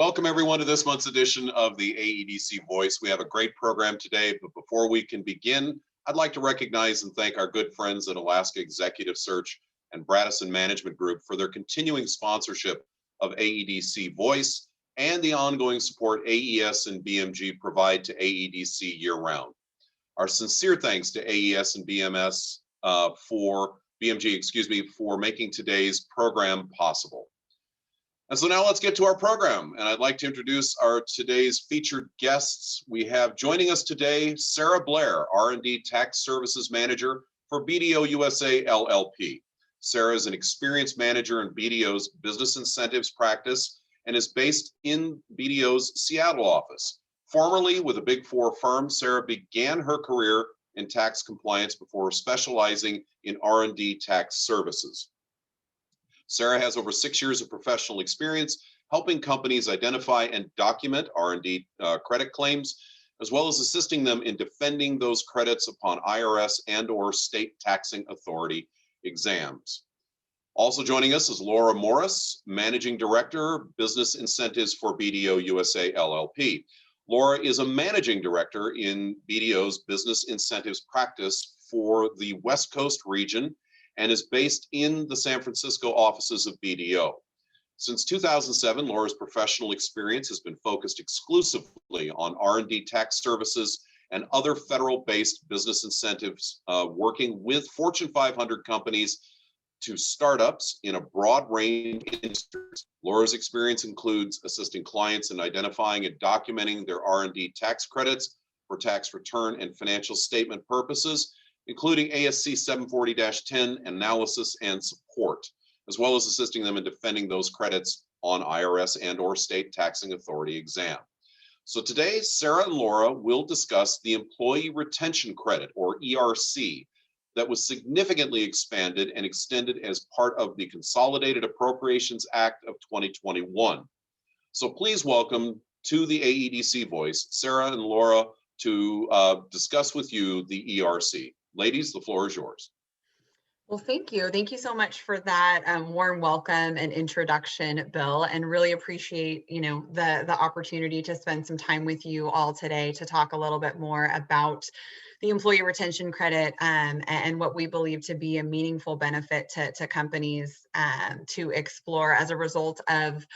Welcome everyone to this month's edition of the AEDC Voice. We have a great program today, but before we can begin, I'd like to recognize and thank our good friends at Alaska Executive Search and Bradison Management Group for their continuing sponsorship of AEDC Voice and the ongoing support AES and BMG provide to AEDC year-round. Our sincere thanks to AES and BMG for making today's program possible. And so now let's get to our program. And I'd like to introduce our today's featured guests. We have joining us today, Sarah Blair, R&D Tax Services Manager for BDO USA LLP. Sarah is an experienced manager in BDO's business incentives practice and is based in BDO's Seattle office. Formerly with a Big Four firm, Sarah began her career in tax compliance before specializing in R&D tax services. Sarah has over 6 years of professional experience helping companies identify and document R&D credit claims, as well as assisting them in defending those credits upon IRS and/or state taxing authority exams. Also joining us is Laura Morris, Managing Director, Business Incentives for BDO USA LLP. Laura is a Managing Director in BDO's Business Incentives practice for the West Coast region and is based in the San Francisco offices of BDO. Since 2007, Laura's professional experience has been focused exclusively on R&D tax services and other federal-based business incentives, working with Fortune 500 companies to startups in a broad range of industries. Laura's experience includes assisting clients in identifying and documenting their R&D tax credits for tax return and financial statement purposes, including ASC 740-10 analysis and support, as well as assisting them in defending those credits on IRS and/or state taxing authority exam. So today, Sarah and Laura will discuss the Employee Retention Credit, or ERC, that was significantly expanded and extended as part of the Consolidated Appropriations Act of 2021. So please welcome to the AEDC Voice, Sarah and Laura, to discuss with you the ERC. Ladies, the floor is yours. Well, thank you. Thank you so much for that warm welcome and introduction, Bill, and really appreciate, the opportunity to spend some time with you all today to talk a little bit more about the Employee Retention Credit and what we believe to be a meaningful benefit to companies to explore as a result of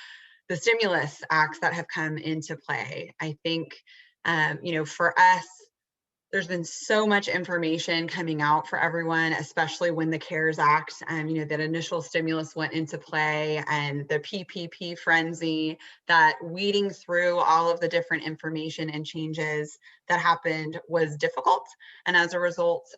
the stimulus acts that have come into play. I think, for us, there's been so much information coming out for everyone, especially when the CARES Act, that initial stimulus went into play and the PPP frenzy, that weeding through all of the different information and changes that happened was difficult. And as a result,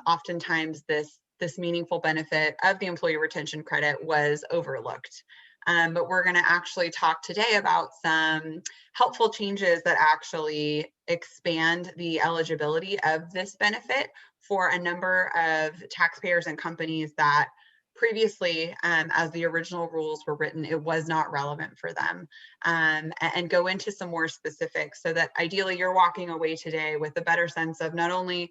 oftentimes this meaningful benefit of the Employee Retention Credit was overlooked. But we're going to actually talk today about some helpful changes that actually expand the eligibility of this benefit for a number of taxpayers and companies that previously, as the original rules were written, it was not relevant for them, and go into some more specifics so that ideally you're walking away today with a better sense of not only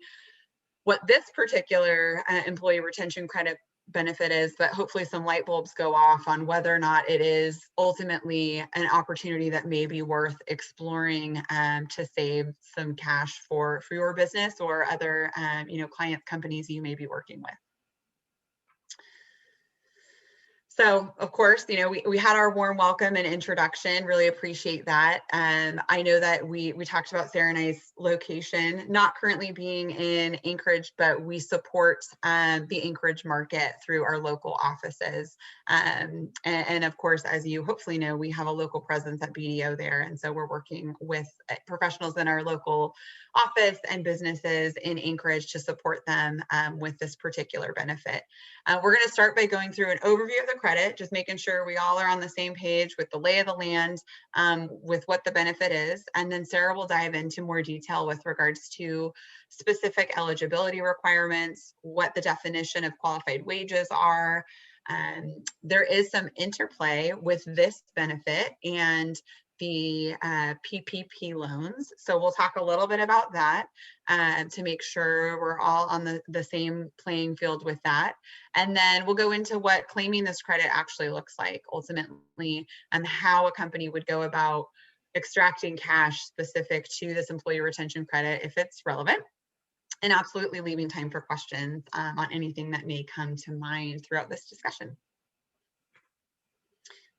what this particular Employee Retention Credit benefit is, but hopefully some light bulbs go off on whether or not it is ultimately an opportunity that may be worth exploring to save some cash for your business or other client companies you may be working with. So, of course, we had our warm welcome and introduction. Really appreciate that. I know that we talked about Sarah and I's location, not currently being in Anchorage, but we support the Anchorage market through our local offices. And of course, as you hopefully know, we have a local presence at BDO there. And so we're working with professionals in our local office and businesses in Anchorage to support them with this particular benefit. We're going to start by going through an overview of the credit, just making sure we all are on the same page with the lay of the land, with what the benefit is. And then Sarah will dive into more detail with regards to specific eligibility requirements, what the definition of qualified wages are. There is some interplay with this benefit and the PPP loans. So we'll talk a little bit about that to make sure we're all on the same playing field with that. And then we'll go into what claiming this credit actually looks like ultimately, and how a company would go about extracting cash specific to this employee retention credit if it's relevant, and absolutely leaving time for questions on anything that may come to mind throughout this discussion.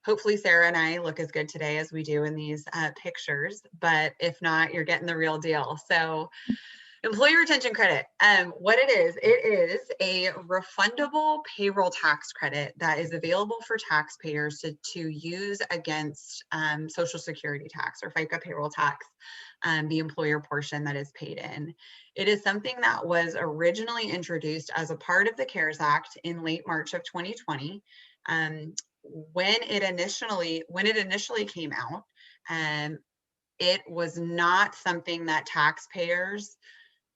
Hopefully Sarah and I look as good today as we do in these pictures, but if not, you're getting the real deal. So employee retention credit, what it is a refundable payroll tax credit that is available for taxpayers to use against Social Security tax or FICA payroll tax, the employer portion that is paid in. It is something that was originally introduced as a part of the CARES Act in late March of 2020. When it initially came out, it was not something that taxpayers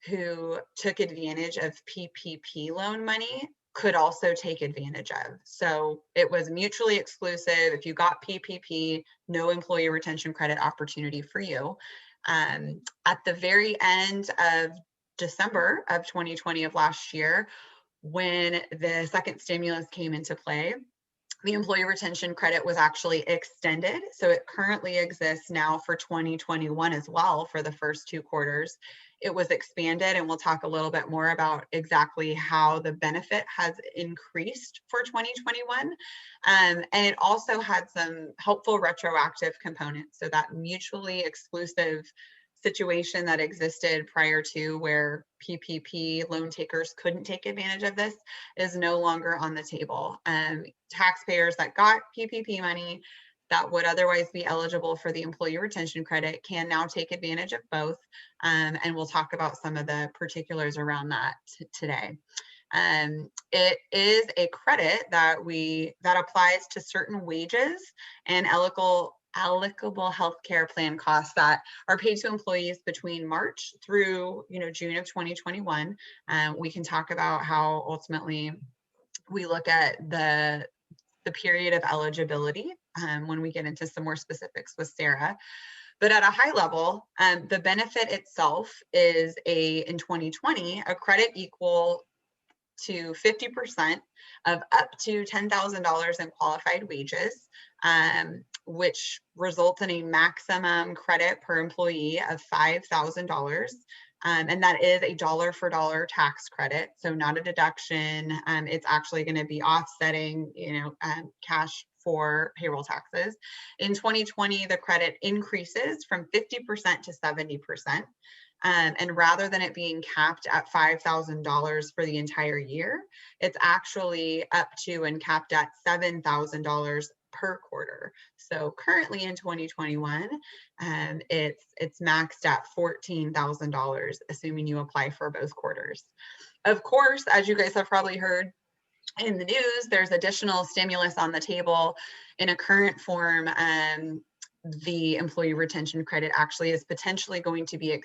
who took advantage of PPP loan money could also take advantage of. So it was mutually exclusive. If you got PPP, no employee retention credit opportunity for you. At the very end of December of 2020 of last year, when the second stimulus came into play, the employee retention credit was actually extended. So it currently exists now for 2021 as well for the first 2 quarters. It was expanded, and we'll talk a little bit more about exactly how the benefit has increased for 2021. And it also had some helpful retroactive components. So that mutually exclusive situation that existed prior to, where PPP loan takers couldn't take advantage of this, is no longer on the table. Taxpayers that got PPP money that would otherwise be eligible for the employee retention credit can now take advantage of both. And we'll talk about some of the particulars around that today. It is a credit that applies to certain wages and applicable healthcare plan costs that are paid to employees between March through June of 2021. We can talk about how ultimately we look at the period of eligibility when we get into some more specifics with Sarah. But at a high level, the benefit itself is in 2020, a credit equal to 50% of up to $10,000 in qualified wages, which results in a maximum credit per employee of $5,000. And that is a dollar for dollar tax credit. So not a deduction. It's actually going to be offsetting, cash for payroll taxes. In 2020, the credit increases from 50% to 70%. And rather than it being capped at $5,000 for the entire year, it's actually up to and capped at $7,000 per quarter. So currently in 2021, it's maxed at $14,000, assuming you apply for both quarters. Of course, as you guys have probably heard in the news, there's additional stimulus on the table in a current form. The employee retention credit actually is potentially going to be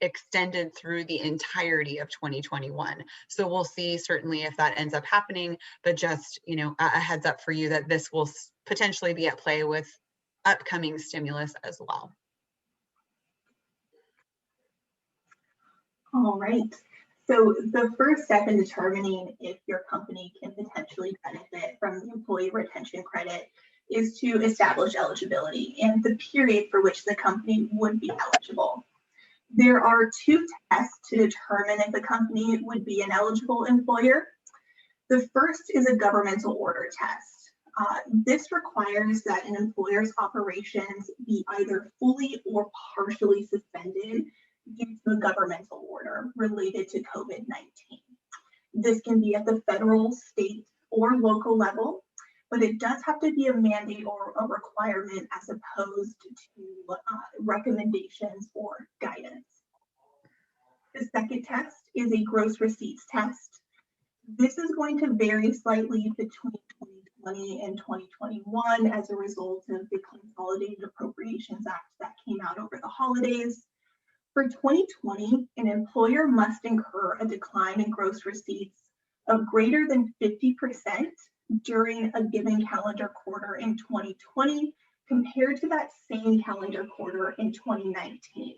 extended through the entirety of 2021. So we'll see certainly if that ends up happening, but just, a heads up for you that this will potentially be at play with upcoming stimulus as well. All right. So the first step in determining if your company can potentially benefit from the employee retention credit is to establish eligibility and the period for which the company would be eligible. There are 2 tests to determine if the company would be an eligible employer. The first is a governmental order test. This requires that an employer's operations be either fully or partially suspended due to a governmental order related to COVID-19. This can be at the federal, state, or local level, but it does have to be a mandate or a requirement as opposed to recommendations or guidance. The second test is a gross receipts test. This is going to vary slightly between 2020 and 2021 as a result of the Consolidated Appropriations Act that came out over the holidays. For 2020, an employer must incur a decline in gross receipts of greater than 50% during a given calendar quarter in 2020 compared to that same calendar quarter in 2019.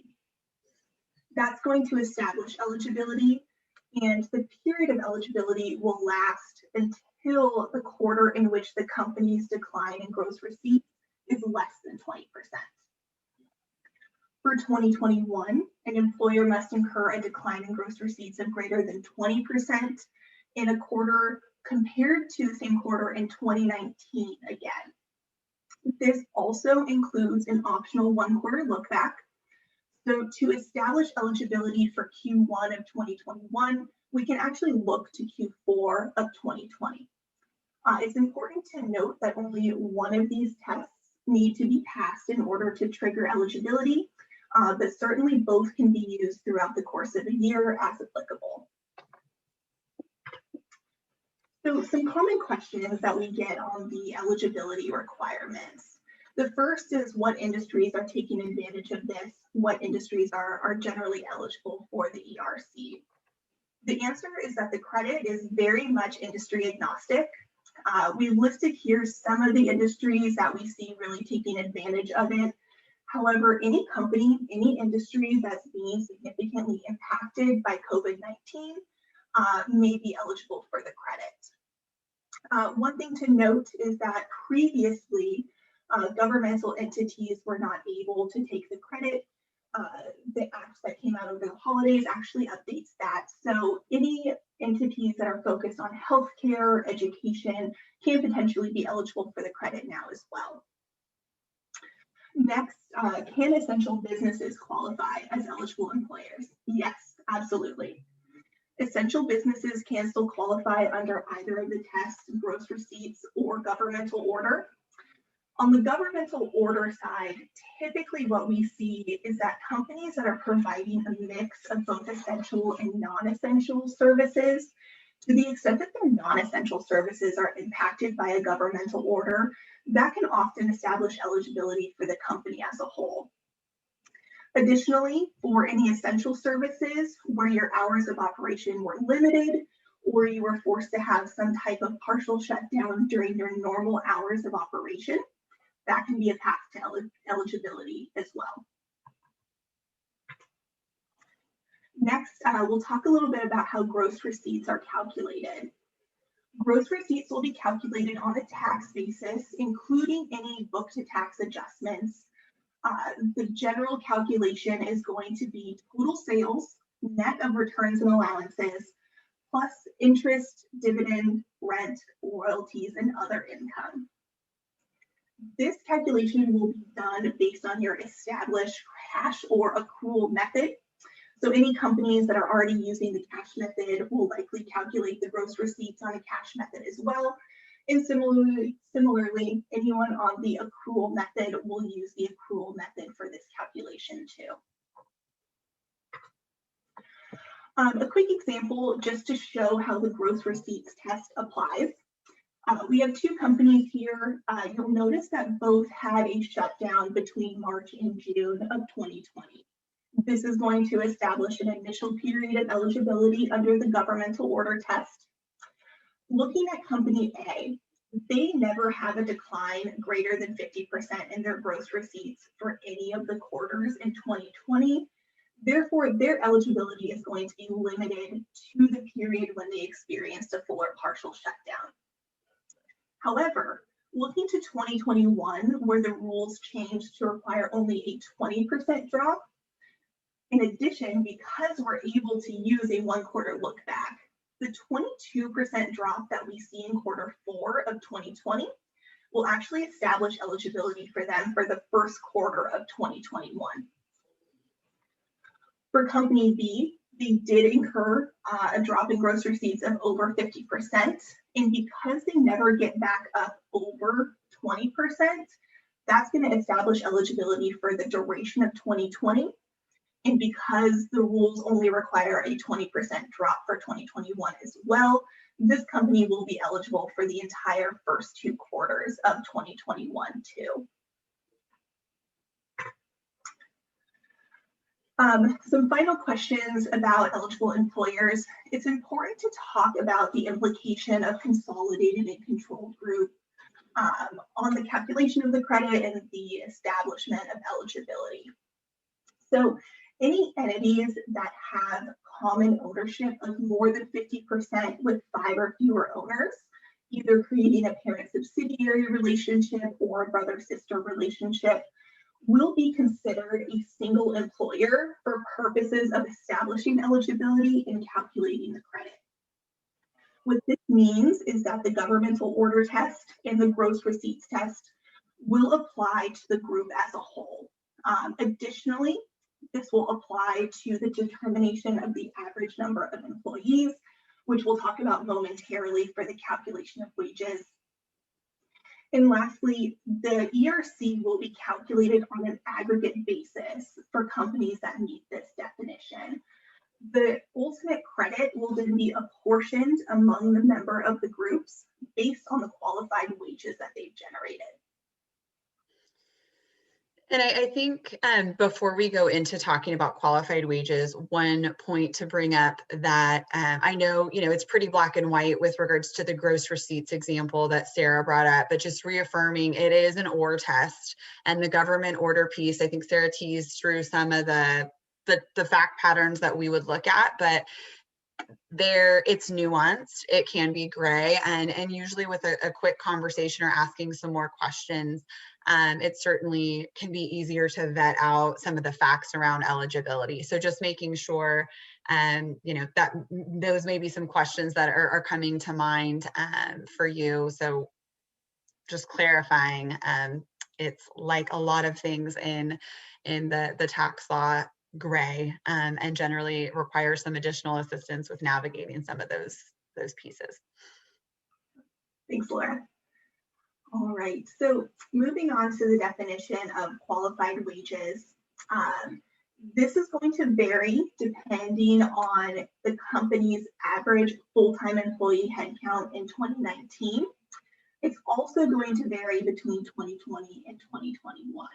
That's going to establish eligibility, and the period of eligibility will last until the quarter in which the company's decline in gross receipts is less than 20%. For 2021, an employer must incur a decline in gross receipts of greater than 20% in a quarter compared to the same quarter in 2019 again. This also includes an optional 1-quarter look back. So to establish eligibility for Q1 of 2021, we can actually look to Q4 of 2020. It's important to note that only one of these tests need to be passed in order to trigger eligibility, but certainly both can be used throughout the course of a year as applicable. So some common questions that we get on the eligibility requirements. The first is what industries are taking advantage of this, what industries are generally eligible for the ERC. The answer is that the credit is very much industry agnostic. We've listed here some of the industries that we see really taking advantage of it. However, any company, any industry that's being significantly impacted by COVID-19 may be eligible for the credit. One thing to note is that previously, governmental entities were not able to take the credit. The act that came out over the holidays actually updates that. So any entities that are focused on healthcare, education can potentially be eligible for the credit now as well. Next, can essential businesses qualify as eligible employers? Yes, absolutely. Essential businesses can still qualify under either of the tests, gross receipts or governmental order. On the governmental order side, typically what we see is that companies that are providing a mix of both essential and non-essential services, to the extent that their non-essential services are impacted by a governmental order, that can often establish eligibility for the company as a whole. Additionally, for any essential services where your hours of operation were limited or you were forced to have some type of partial shutdown during your normal hours of operation, that can be a path to eligibility as well. Next, we'll talk a little bit about how gross receipts are calculated. Gross receipts will be calculated on a tax basis, including any book-to-tax adjustments. The general calculation is going to be total sales, net of returns and allowances, plus interest, dividend, rent, royalties, and other income. This calculation will be done based on your established cash or accrual method. So any companies that are already using the cash method will likely calculate the gross receipts on a cash method as well. And similarly, anyone on the accrual method will use the accrual method for this calculation too. A quick example just to show how the gross receipts test applies. We have two companies here. You'll notice that both had a shutdown between March and June of 2020. This is going to establish an initial period of eligibility under the governmental order test. Looking at company A, they never have a decline greater than 50% in their gross receipts for any of the quarters in 2020. Therefore, their eligibility is going to be limited to the period when they experienced a full or partial shutdown. However, looking to 2021, where the rules changed to require only a 20% drop, in addition, because we're able to use a 1-quarter look back, the 22% drop that we see in Q4 of 2020 will actually establish eligibility for them for the first quarter of 2021. For company B, they did incur a drop in gross receipts of over 50%. And because they never get back up over 20%, that's going to establish eligibility for the duration of 2020. And because the rules only require a 20% drop for 2021 as well, this company will be eligible for the entire first 2 quarters of 2021 too. Some final questions about eligible employers. It's important to talk about the implication of consolidated and controlled group. on the calculation of the credit and the establishment of eligibility. So any entities that have common ownership of more than 50% with 5 or fewer owners, either creating a parent-subsidiary relationship or a brother-sister relationship, will be considered a single employer for purposes of establishing eligibility and calculating the credit. What this means is that the governmental order test and the gross receipts test will apply to the group as a whole. Additionally, this will apply to the determination of the average number of employees, which we'll talk about momentarily for the calculation of wages. And lastly, the ERC will be calculated on an aggregate basis for companies that meet this definition. The ultimate credit will then be apportioned among the member of the groups based on the qualified wages that they've generated. And I think before we go into talking about qualified wages, one point to bring up that I know, it's pretty black and white with regards to the gross receipts example that Sarah brought up, but just reaffirming it is an OR test, and the government order piece, I think Sarah teased through some of the fact patterns that we would look at, but it's nuanced, it can be gray, and usually with a quick conversation or asking some more questions, it certainly can be easier to vet out some of the facts around eligibility. So just making sure, that those may be some questions that are coming to mind for you. So just clarifying, it's like a lot of things in the tax law, gray, and generally requires some additional assistance with navigating some of those pieces. Thanks, Laura. All right, so moving on to the definition of qualified wages. This is going to vary depending on the company's average full-time employee headcount in 2019. It's also going to vary between 2020 and 2021.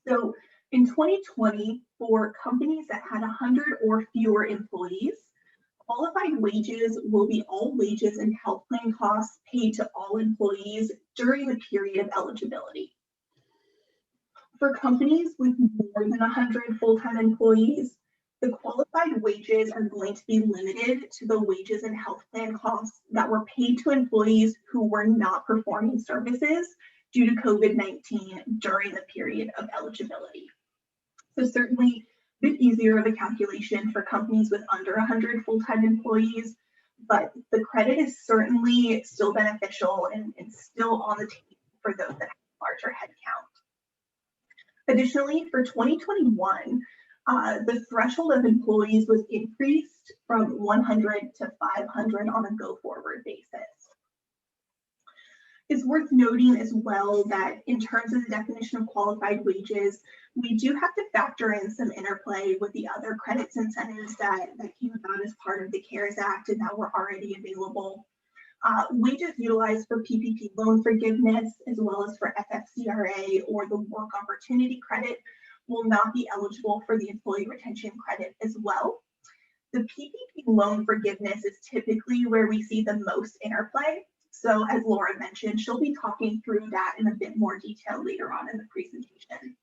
So in 2020, for companies that had 100 or fewer employees, qualified wages will be all wages and health plan costs paid to all employees during the period of eligibility. For companies with more than 100 full-time employees, the qualified wages are going to be limited to the wages and health plan costs that were paid to employees who were not performing services due to COVID-19 during the period of eligibility. So certainly a bit easier of a calculation for companies with under 100 full-time employees, but the credit is certainly still beneficial and still on the table for those that have larger headcount. Additionally, for 2021, the threshold of employees was increased from 100 to 500 on a go-forward basis. It's worth noting as well that in terms of the definition of qualified wages, we do have to factor in some interplay with the other credits incentives that came about as part of the CARES Act and that were already available. Wages utilized for PPP loan forgiveness, as well as for FFCRA or the work opportunity credit, will not be eligible for the employee retention credit as well. The PPP loan forgiveness is typically where we see the most interplay. So as Laura mentioned, she'll be talking through that in a bit more detail later on in the presentation.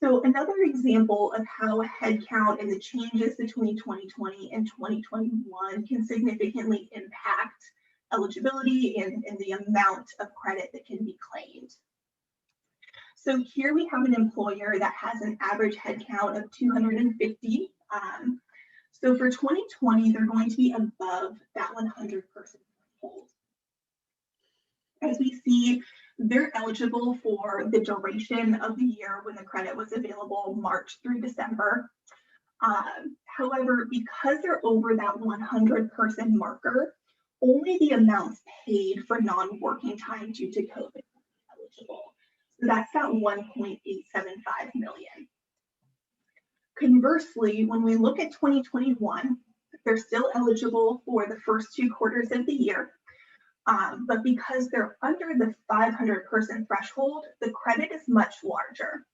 So another example of how headcount and the changes between 2020 and 2021 can significantly impact eligibility and the amount of credit that can be claimed. So here we have an employer that has an average headcount of 250. So for 2020, they're going to be above that 100 person threshold. As we see, they're eligible for the duration of the year when the credit was available, March through December. However, because they're over that 100 person marker, only the amounts paid for non-working time due to COVID are eligible. So that's that 1.875 million. Conversely, when we look at 2021, they're still eligible for the first 2 quarters of the year. But because they're under the 500 person threshold, the credit is much larger.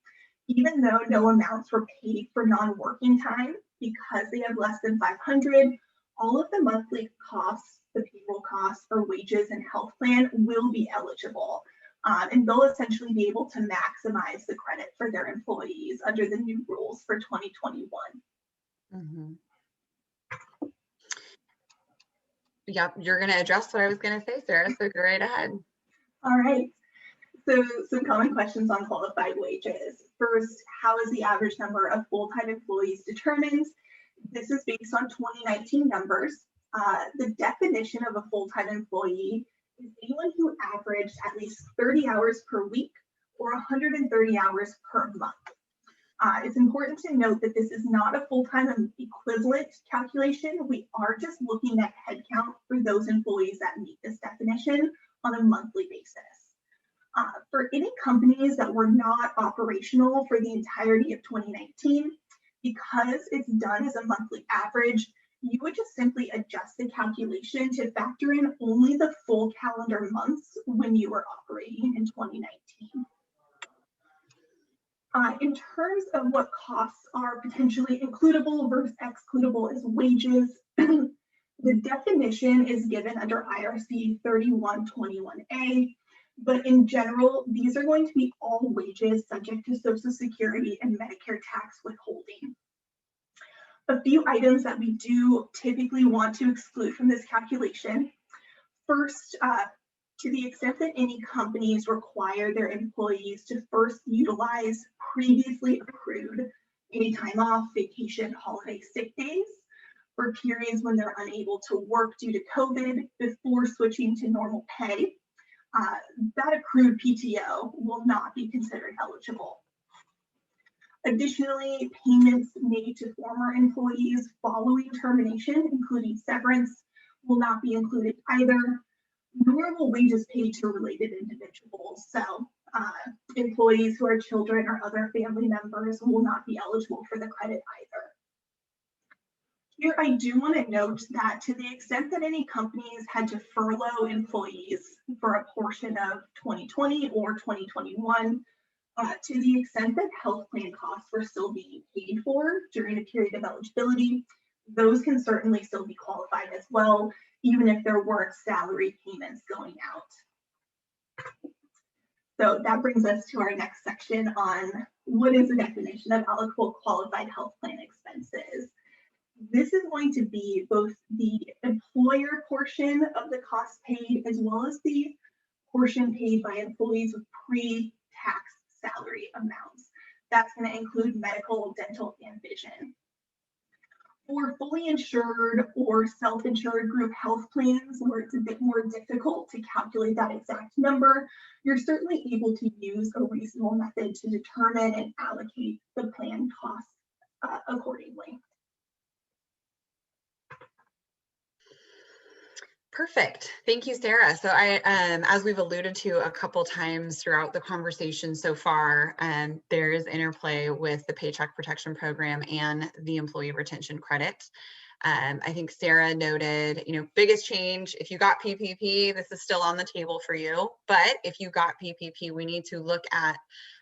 Even though no amounts were paid for non-working time, because they have less than 500, all of the monthly costs, the payroll costs for wages and health plan will be eligible. And they'll essentially be able to maximize the credit for their employees under the new rules for 2021. Mm-hmm. Yep, you're going to address what I was going to say, Sarah, so go right ahead. All right. So some common questions on qualified wages. First, how is the average number of full-time employees determined? This is based on 2019 numbers. The definition of a full-time employee is anyone who averaged at least 30 hours per week or 130 hours per month. It's important to note that this is not a full-time equivalent calculation. We are just looking at headcount for those employees that meet this definition on a monthly basis. For any companies that were not operational for the entirety of 2019, because it's done as a monthly average, you would just simply adjust the calculation to factor in only the full calendar months when you were operating in 2019. In terms of what costs are potentially includable versus excludable as wages, the definition is given under IRC 3121A, but in general, these are going to be all wages subject to Social Security and Medicare tax withholding. A few items that we do typically want to exclude from this calculation. First, to the extent that any companies require their employees to first utilize previously accrued any time off, vacation, holiday, sick days for periods when they're unable to work due to COVID before switching to normal pay, that accrued PTO will not be considered eligible. Additionally, payments made to former employees following termination, including severance, will not be included either, nor will wages paid to related individuals. So employees who are children or other family members will not be eligible for the credit either. Here, I do want to note that to the extent that any companies had to furlough employees for a portion of 2020 or 2021, to the extent that health plan costs were still being paid for during a period of eligibility, those can certainly still be qualified as well, even if there weren't salary payments going out. So that brings us to our next section on what is the definition of eligible qualified health plan expenses. This is going to be both the employer portion of the cost paid as well as the portion paid by employees with pre-tax salary amounts. That's going to include medical, dental, and vision. For fully insured or self-insured group health plans where it's a bit more difficult to calculate that exact number, you're certainly able to use a reasonable method to determine and allocate the plan costs accordingly. Perfect. Thank you, Sarah. So as we've alluded to a couple times throughout the conversation so far, there is interplay with the Paycheck Protection Program and the Employee Retention Credit. I think Sarah noted, biggest change, if you got PPP, this is still on the table for you. But if you got PPP, we need to look at,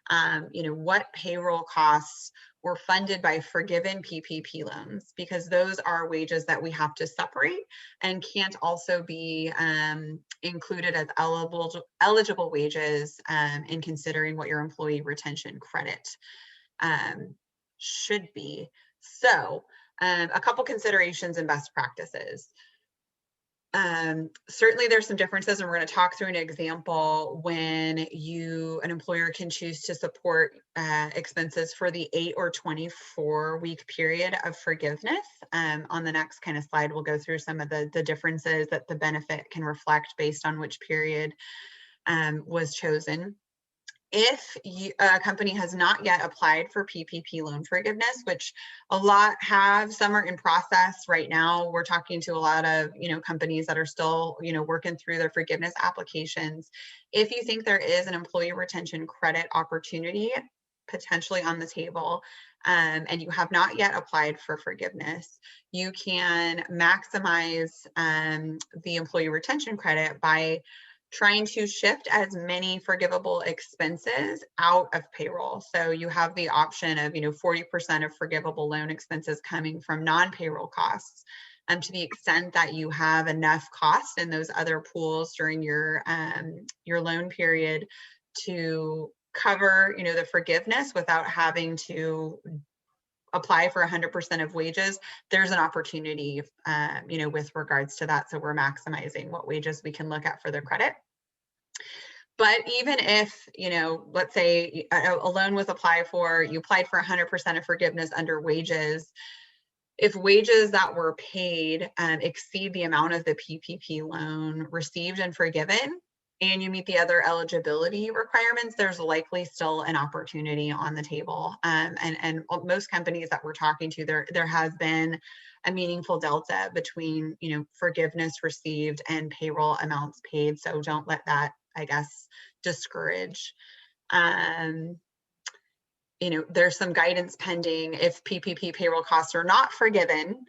what payroll costs were funded by forgiven PPP loans, because those are wages that we have to separate and can't also be included as eligible wages in considering what your employee retention credit should be. So a couple considerations and best practices. Certainly there's some differences, and we're going to talk through an example when an employer can choose to support expenses for the 8 or 24 week period of forgiveness. On the next kind of slide, we'll go through some of the differences that the benefit can reflect based on which period was chosen. If a company has not yet applied for PPP loan forgiveness, which a lot have, some are in process right now. We're talking to a lot of, companies that are still, working through their forgiveness applications. If you think there is an employee retention credit opportunity potentially on the table, and you have not yet applied for forgiveness, you can maximize the employee retention credit by trying to shift as many forgivable expenses out of payroll. So you have the option of, 40% of forgivable loan expenses coming from non-payroll costs. To the extent that you have enough cost in those other pools during your loan period to cover, the forgiveness without having to apply for 100% of wages, there's an opportunity, with regards to that. So we're maximizing what wages we can look at for the credit. But even if, let's say a loan was applied for, you applied for 100% of forgiveness under wages, if wages that were paid exceed the amount of the PPP loan received and forgiven, and you meet the other eligibility requirements, there's likely still an opportunity on the table. And most companies that we're talking to, there has been a meaningful delta between, forgiveness received and payroll amounts paid. So don't let that, I guess, discourage. There's some guidance pending if PPP payroll costs are not forgiven.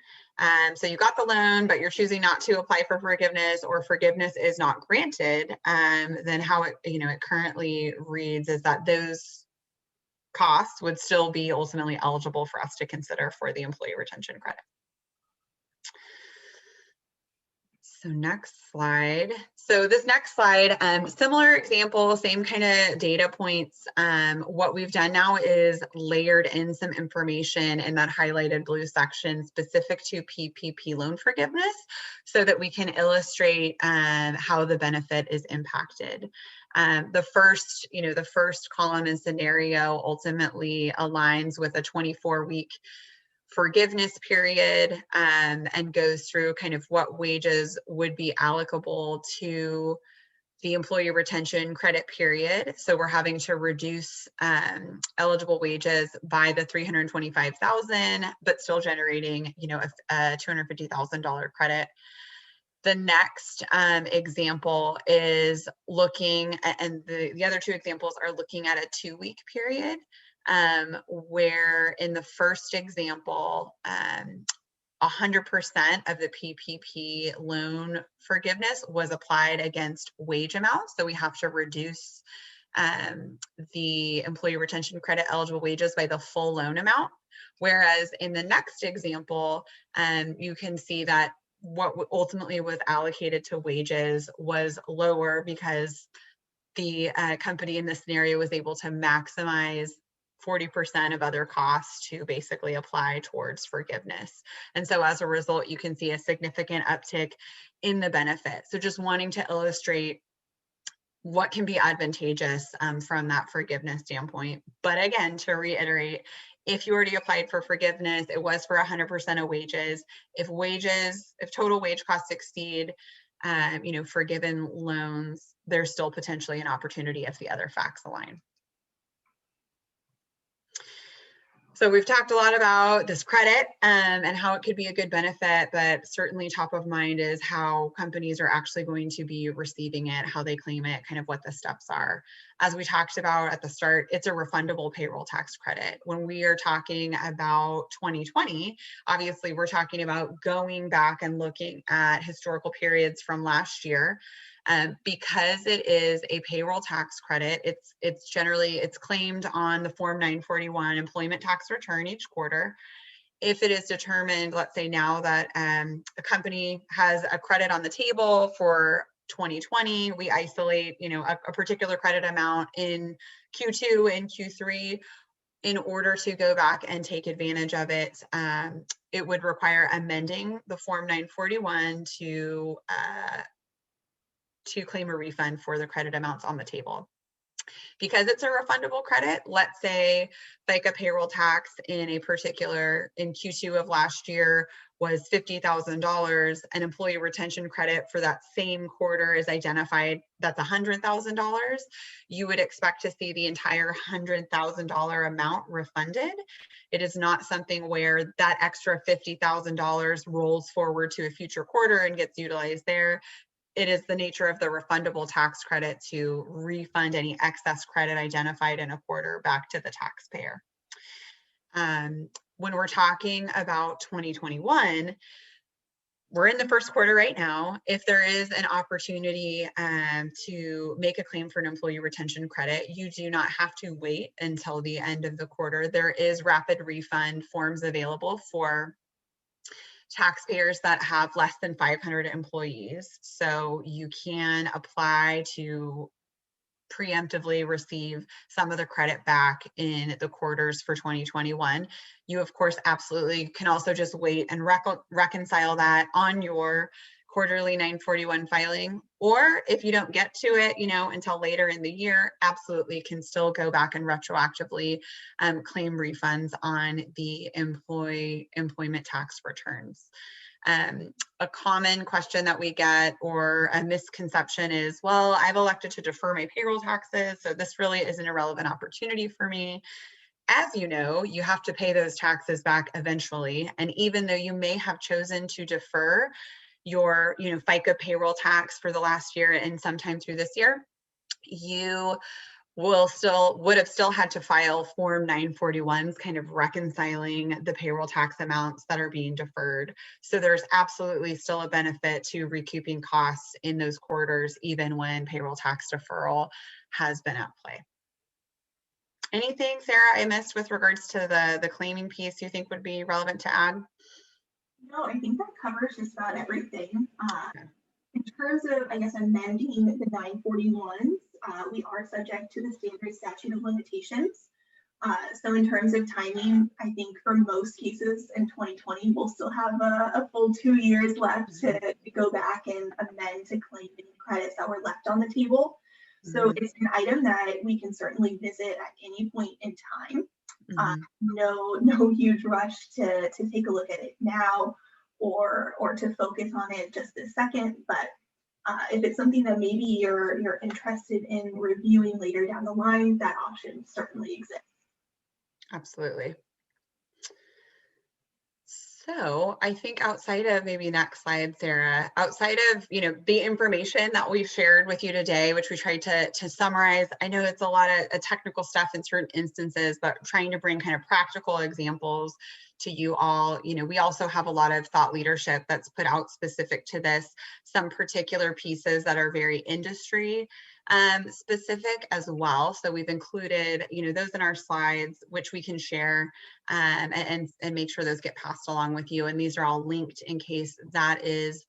So you got the loan, but you're choosing not to apply for forgiveness, or forgiveness is not granted, then how it currently reads is that those costs would still be ultimately eligible for us to consider for the employee retention credit. So next slide. So this next slide, similar example, same kind of data points. What we've done now is layered in some information in that highlighted blue section specific to PPP loan forgiveness so that we can illustrate how the benefit is impacted. The first column and scenario ultimately aligns with a 24-week forgiveness period and goes through kind of what wages would be allocable to the employee retention credit period. So we're having to reduce eligible wages by the $325,000, but still generating, a $250,000 credit. The next example is looking, and the other two examples are looking at a 2-week period. Where in the first example, 100% of the PPP loan forgiveness was applied against wage amounts. So we have to reduce the employee retention credit eligible wages by the full loan amount. Whereas in the next example, you can see that what ultimately was allocated to wages was lower because the company in this scenario was able to maximize 40% of other costs to basically apply towards forgiveness. And so as a result, you can see a significant uptick in the benefit. So just wanting to illustrate what can be advantageous from that forgiveness standpoint. But again, to reiterate, if you already applied for forgiveness, it was for 100% of wages. If total wage costs exceed, forgiven loans, there's still potentially an opportunity if the other facts align. So we've talked a lot about this credit and how it could be a good benefit, but certainly top of mind is how companies are actually going to be receiving it, how they claim it, kind of what the steps are. As we talked about at the start, it's a refundable payroll tax credit. When we are talking about 2020, obviously we're talking about going back and looking at historical periods from last year. Because it is a payroll tax credit, it's claimed on the Form 941 employment tax return each quarter. If it is determined, let's say now that a company has a credit on the table for 2020, we isolate, a particular credit amount in Q2 and Q3. In order to go back and take advantage of it, it would require amending the Form 941 to claim a refund for the credit amounts on the table. Because it's a refundable credit, let's say FICA payroll tax in Q2 of last year was $50,000, an employee retention credit for that same quarter is identified, that's $100,000. You would expect to see the entire $100,000 amount refunded. It is not something where that extra $50,000 rolls forward to a future quarter and gets utilized there. It is the nature of the refundable tax credit to refund any excess credit identified in a quarter back to the taxpayer. When we're talking about 2021, we're in the first quarter right now. If there is an opportunity to make a claim for an employee retention credit, you do not have to wait until the end of the quarter. There is rapid refund forms available for taxpayers that have less than 500 employees. So you can apply to preemptively receive some of the credit back in the quarters for 2021. You, of course, absolutely can also just wait and reconcile that on your quarterly 941 filing, or if you don't get to it, until later in the year, absolutely can still go back and retroactively claim refunds on the employment tax returns. A common question that we get, or a misconception, is, well, I've elected to defer my payroll taxes, so this really isn't a relevant opportunity for me. As you know, you have to pay those taxes back eventually. And even though you may have chosen to defer your FICA payroll tax for the last year and sometime through this year, you would have still had to file Form 941s, kind of reconciling the payroll tax amounts that are being deferred. So there's absolutely still a benefit to recouping costs in those quarters, even when payroll tax deferral has been at play. Anything, Sarah, I missed with regards to the claiming piece you think would be relevant to add? No, I think that covers just about everything. In terms of, I guess, amending the 941s, we are subject to the standard statute of limitations. So in terms of timing, I think for most cases in 2020, we'll still have a full 2 years left to go back and amend to claim any credits that were left on the table. So it's an item that we can certainly visit at any point in time. No huge rush to take a look at it now or to focus on it just this second. But if it's something that maybe you're interested in reviewing later down the line, that option certainly exists. Absolutely. So I think outside of, maybe next slide, Sarah, outside of, the information that we've shared with you today, which we tried to summarize, I know it's a lot of technical stuff in certain instances, but trying to bring kind of practical examples to you all. We also have a lot of thought leadership that's put out specific to this, some particular pieces that are very industry specific as well. So we've included, those in our slides, which we can share and make sure those get passed along with you. And these are all linked in case that is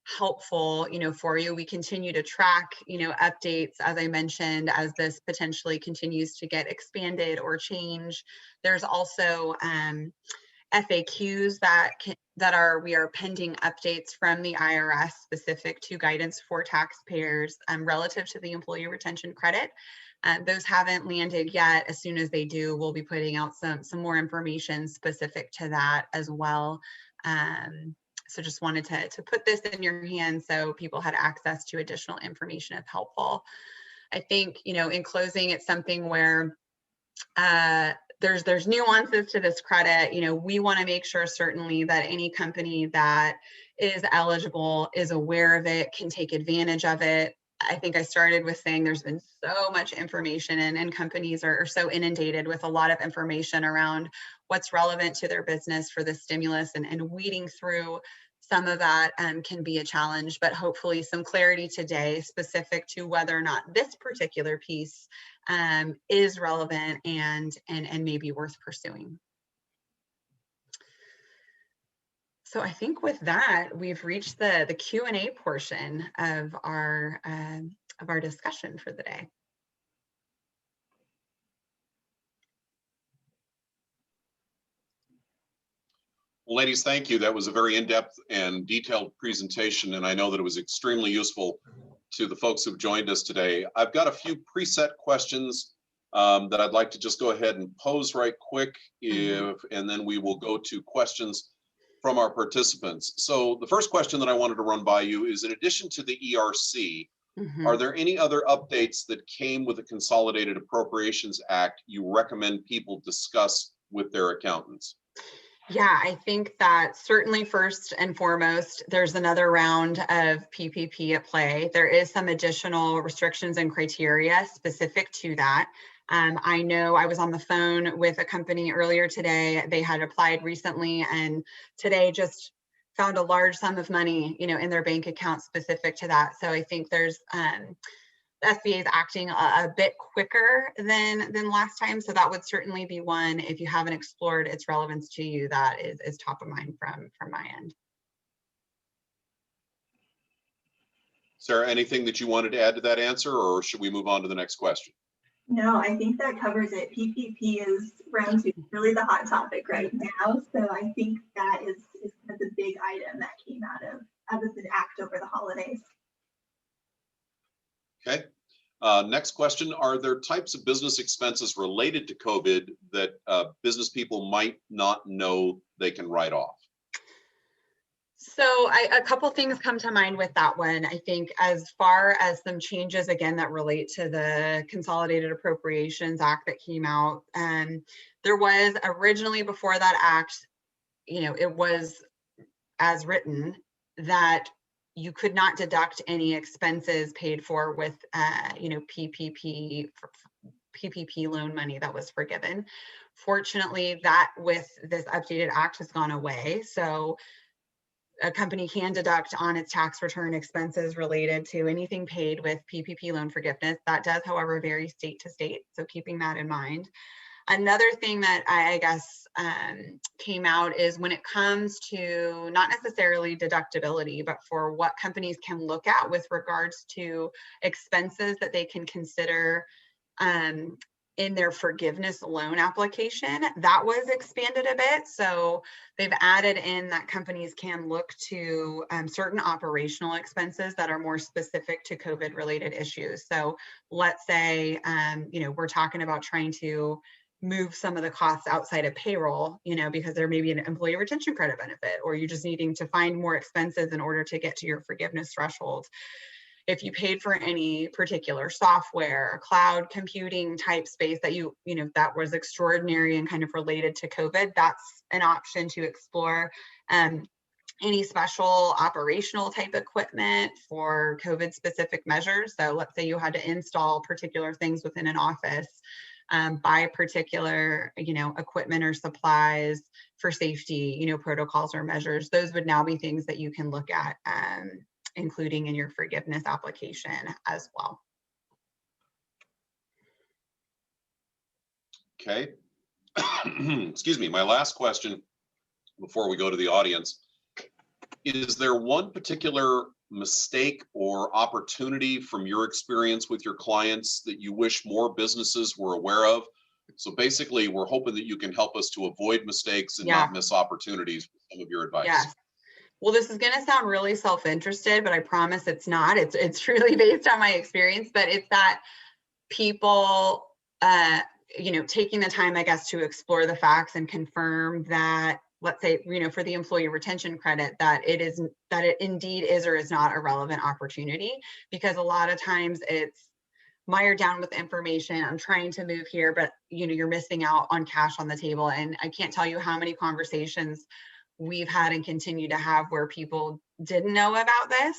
helpful, for you. We continue to track, updates, as I mentioned, as this potentially continues to get expanded or change. There's also FAQs we are pending updates from the IRS specific to guidance for taxpayers relative to the employee retention credit. Those haven't landed yet. As soon as they do, we'll be putting out some more information specific to that as well. So just wanted to put this in your hands so people had access to additional information if helpful. I think, in closing, it's something where there's nuances to this credit. We want to make sure certainly that any company that is eligible is aware of it, can take advantage of it. I think I started with saying there's been so much information and companies are so inundated with a lot of information around what's relevant to their business for the stimulus, and weeding through some of that can be a challenge, but hopefully some clarity today specific to whether or not this particular piece is relevant and maybe worth pursuing. So I think with that, we've reached the Q&A portion of our discussion for the day. Well, ladies, thank you. That was a very in-depth and detailed presentation, and I know that it was extremely useful to the folks who've joined us today. I've got a few preset questions that I'd like to just go ahead and pose right quick, and then we will go to questions from our participants. So the first question that I wanted to run by you is, in addition to the ERC, are there any other updates that came with the Consolidated Appropriations Act you recommend people discuss with their accountants? Yeah, I think that certainly first and foremost, there's another round of PPP at play. There is some additional restrictions and criteria specific to that. I know I was on the phone with a company earlier today. They had applied recently and today just found a large sum of money, in their bank account specific to that. So I think there's SBA is acting a bit quicker than last time. So that would certainly be one, if you haven't explored its relevance to you, that is top of mind from my end. Sarah, anything that you wanted to add to that answer, or should we move on to the next question? No, I think that covers it. PPP is round two, really the hot topic right now. So I think that is kind of the big item that came out of the act over the holidays. Okay. Next question. Are there types of business expenses related to COVID that business people might not know they can write off? So a couple things come to mind with that one. I think as far as some changes, again, that relate to the Consolidated Appropriations Act that came out, there was originally, before that act, it was as written that you could not deduct any expenses paid for with, PPP loan money that was forgiven. Fortunately, that with this updated act has gone away. So a company can deduct on its tax return expenses related to anything paid with PPP loan forgiveness. That does, however, vary state to state. So keeping that in mind. Another thing that I guess came out is when it comes to not necessarily deductibility, but for what companies can look at with regards to expenses that they can consider in their forgiveness loan application, that was expanded a bit. So they've added in that companies can look to certain operational expenses that are more specific to COVID related issues. So let's say, we're talking about trying to move some of the costs outside of payroll, because there may be an employee retention credit benefit, or you're just needing to find more expenses in order to get to your forgiveness threshold. If you paid for any particular software, cloud computing type space that that was extraordinary and kind of related to COVID, that's an option to explore. Any special operational type equipment for COVID specific measures. So let's say you had to install particular things within an office, buy particular, equipment or supplies for safety, protocols or measures. Those would now be things that you can look at, including in your forgiveness application as well. Okay. Excuse me. My last question before we go to the audience. Is there one particular mistake or opportunity from your experience with your clients that you wish more businesses were aware of? So basically, we're hoping that you can help us to avoid mistakes and not miss opportunities with some of your advice. Yes. Well, this is going to sound really self-interested, but I promise it's not. It's truly based on my experience, but it's that people, taking the time, I guess, to explore the facts and confirm that, let's say, for the employee retention credit, that it indeed is or is not a relevant opportunity, because a lot of times it's mired down with information. I'm trying to move here, but you're missing out on cash on the table. And I can't tell you how many conversations we've had and continue to have where people didn't know about this,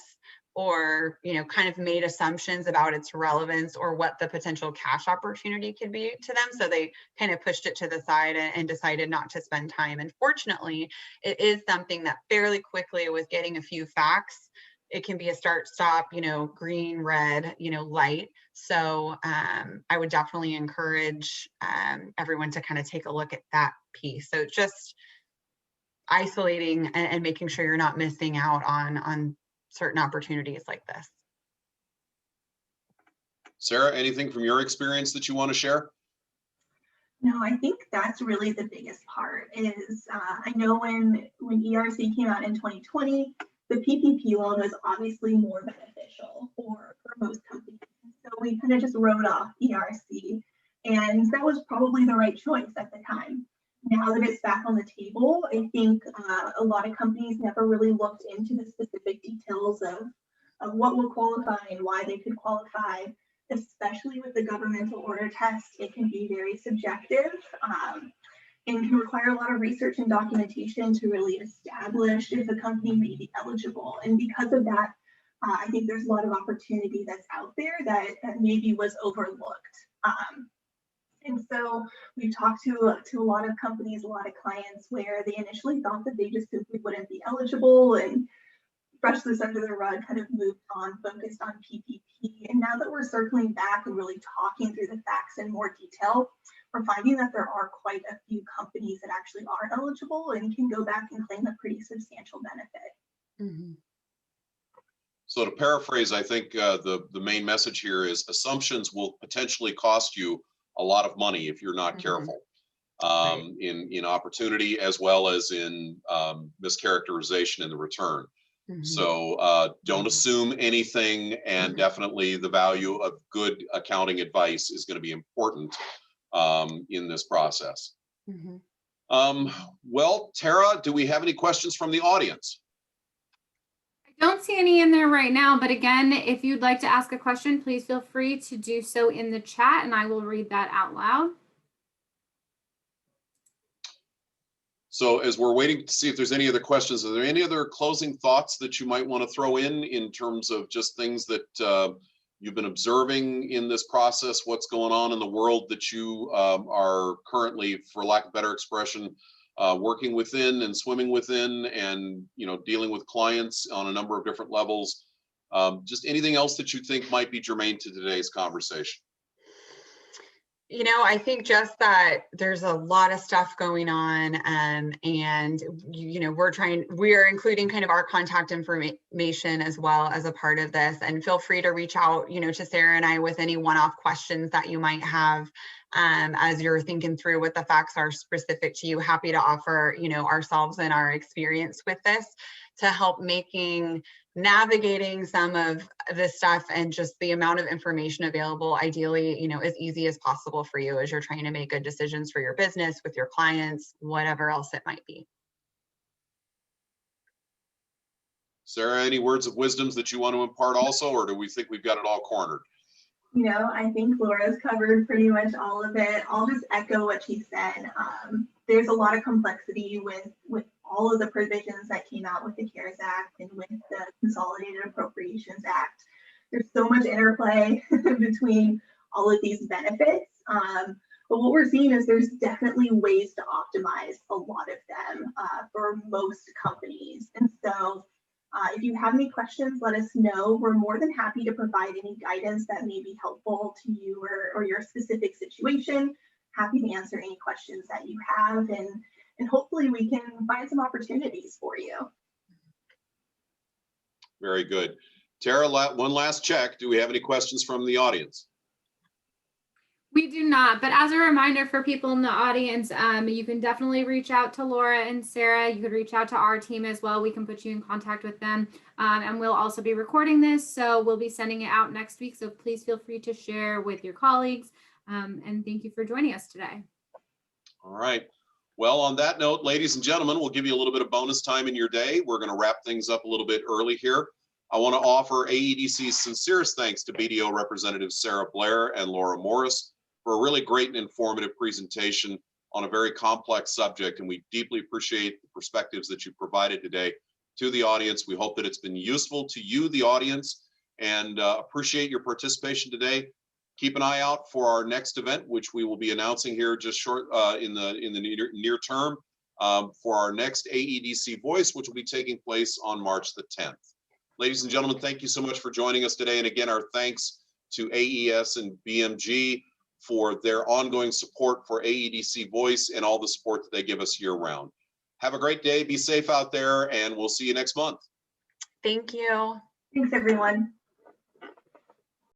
or kind of made assumptions about its relevance or what the potential cash opportunity could be to them. So they kind of pushed it to the side and decided not to spend time. And fortunately, it is something that fairly quickly, with getting a few facts, it can be a start, stop, green, red, light. So I would definitely encourage everyone to kind of take a look at that piece. So just isolating and making sure you're not missing out on certain opportunities like this. Sarah, anything from your experience that you want to share? No, I think that's really the biggest part is I know when ERC came out in 2020, the PPP loan was obviously more beneficial for most companies. So we kind of just wrote off ERC, and that was probably the right choice at the time. Now that it's back on the table, I think a lot of companies never really looked into the specific details of what will qualify and why they could qualify, especially with the governmental order test. It can be very subjective and can require a lot of research and documentation to really establish if a company may be eligible. And because of that, I think there's a lot of opportunity that's out there that maybe was overlooked. And so we've talked to a lot of companies, a lot of clients where they initially thought that they just simply wouldn't be eligible. And brushed this under the rug, kind of moved on, focused on PPP. And now that we're circling back and really talking through the facts in more detail, we're finding that there are quite a few companies that actually are eligible and can go back and claim a pretty substantial benefit. Mm-hmm. So to paraphrase, I think the main message here is assumptions will potentially cost you a lot of money if you're not careful. Right. In opportunity as well as in mischaracterization in the return. Mm-hmm. So don't assume anything, and Mhm. definitely the value of good accounting advice is going to be important in this process. Mm-hmm. Well, Tara, do we have any questions from the audience? I don't see any in there right now, but again, if you'd like to ask a question, please feel free to do so in the chat and I will read that out loud. So as we're waiting to see if there's any other questions, are there any other closing thoughts that you might want to throw in terms of just things that you've been observing in this process, what's going on in the world that you are currently, for lack of better expression, working within and swimming within, and dealing with clients on a number of different levels? Just anything else that you think might be germane to today's conversation? I think just that there's a lot of stuff going on, and we are including kind of our contact information as well as a part of this, and feel free to reach out, to Sarah and I with any one-off questions that you might have as you're thinking through what the facts are specific to you. Happy to offer, ourselves and our experience with this to help navigating some of this stuff and just the amount of information available, ideally, as easy as possible for you as you're trying to make good decisions for your business, with your clients, whatever else it might be. Sarah, any words of wisdoms that you want to impart also, or do we think we've got it all cornered? I think Laura's covered pretty much all of it. I'll just echo what she said. There's a lot of complexity with all of the provisions that came out with the CARES Act and with the Consolidated Appropriations Act. There's so much interplay between all of these benefits. But what we're seeing is there's definitely ways to optimize a lot of them for most companies. And so if you have any questions, let us know. We're more than happy to provide any guidance that may be helpful to you or your specific situation. Happy to answer any questions that you have, and hopefully we can find some opportunities for you. Very good. Tara, one last check. Do we have any questions from the audience? We do not, but as a reminder for people in the audience, you can definitely reach out to Laura and Sarah. You could reach out to our team as well. We can put you in contact with them, and we'll also be recording this, so we'll be sending it out next week. So please feel free to share with your colleagues, and thank you for joining us today. All right. Well, on that note, ladies and gentlemen, we'll give you a little bit of bonus time in your day. We're going to wrap things up a little bit early here. I want to offer AEDC's sincerest thanks to BDO Representatives Sarah Blair and Laura Morris for a really great and informative presentation on a very complex subject, and we deeply appreciate the perspectives that you provided today to the audience. We hope that it's been useful to you, the audience, and appreciate your participation today. Keep an eye out for our next event, which we will be announcing here just short in the near term for our next AEDC Voice, which will be taking place on March the 10th. Ladies and gentlemen, thank you so much for joining us today. And again, our thanks to AES and BMG for their ongoing support for AEDC Voice and all the support that they give us year round. Have a great day. Be safe out there, and we'll see you next month. Thank you. Thanks, everyone.